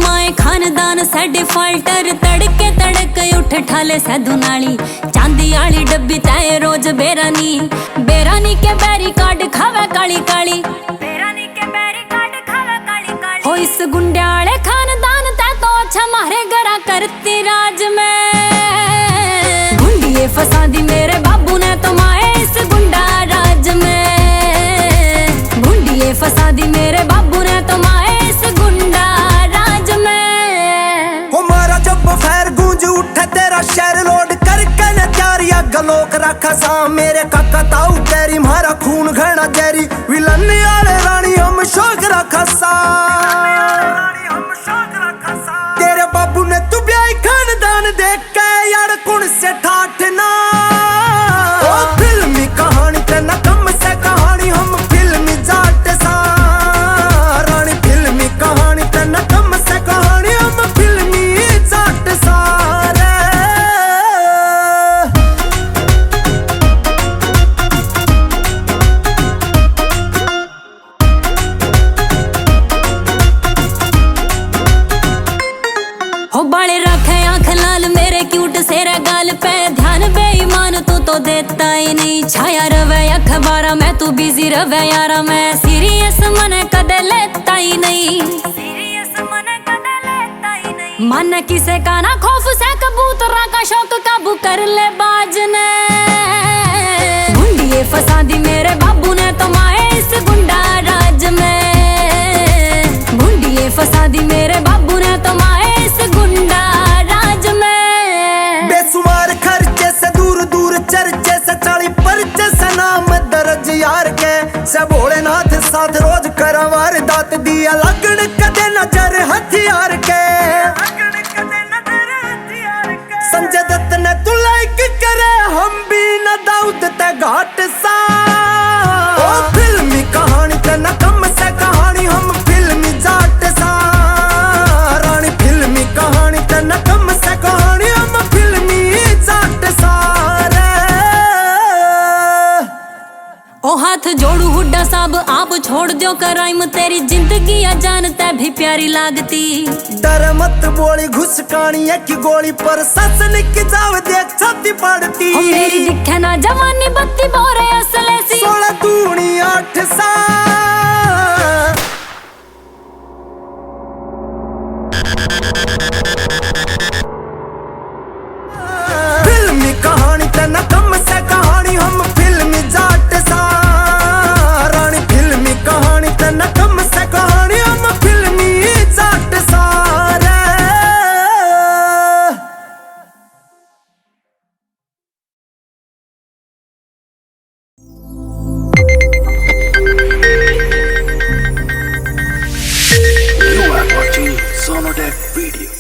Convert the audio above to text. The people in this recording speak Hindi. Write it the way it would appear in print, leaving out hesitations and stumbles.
माए खानदान से डिफॉल्टर तड़के तड़क उठ ठाले से धुनाली चांदी आली डब्बी तय रोज बेरानी बेरानी के बैरी कार्ड खावे काली काली बेरानी के बैरी कार्ड खावे काली काली हो इस गुंडाले खानदान तय तो अच्छा मारे गरा करती राज में गुंडिये फसा दी मेरे बाबू ने तो माए इस गुंडा राज में गुंडिये फसा दी मेरे बाबू ने तो माए इस गुंडा राज में हमारा जब फैर गूंज उठे तेरा शहर लोड करके न त्यारिया गलोक रखा सा मेरे काका ताऊ तेरी मारा खून घना जैरी विलन आले रानी हम शौक रखा सा तेरे बाबू ने तू ब्याह खानदान देख के यार कुण से ठाठना ओ फिल्मी कहानी ते न कम से कहानी हम फिल्मी जाट सा रानी फिल्मी कहानी ते न कम से कहानी हम फिल्मी जाट सा रे हो बाले रखे आंख लाल मेरे क्यूट सेरा गाल पे ध्यान बेईमान तू तो देता ही नहीं छाया रवे अखबारा मैं तू बिजी रवे यारा मैं सीरियस मन कदे लेता ही नहीं मन किसे का ना खौफ से कबूतरा का शौक काबू कर ले बाज ने गुंडिये फसा दी मेरे बाबू ने तो माए इस गुंडा राज में गुंडिये फसा दी मेरे बाबू ने तो माए इस गुंडा राज में बेसुमार खर्चे से दूर दूर चर्चे से चाली परचे से नाम दर्ज यार के से भोलेनाथ साथ रोज करवार दात दिया लगन कदे नजर हथियार के संजय दत्त ने तू लाइक करे हम भी न दाऊद ते घाट सा ओ फिल्मी कहानी ते न कम से कहानी हम फिल्मी जाट सा रानी फिल्मी कहानी ते न कम से कहानी हम फिल्मी जाट सा रे ओ हाथ जोड़ू हुड्डा साहब आप छोड़ दो कराइम तेरी जिंदगी या जानता भी प्यारी लागती डर मत बोली घुसकानी की गोली पर ससन की जाव देख छाती पड़ती ओ मेरी दिखे ना जवानी बत्ती बोरे असले सी 16 दूनी 8 सा फिल्मी कहानी ते न कम से कहानी हम फिल्मी जाट सा रानी फिल्मी कहानी ते न कम से कहानी हम फिल्मी जाट सा रे You are watching Sonodec Video.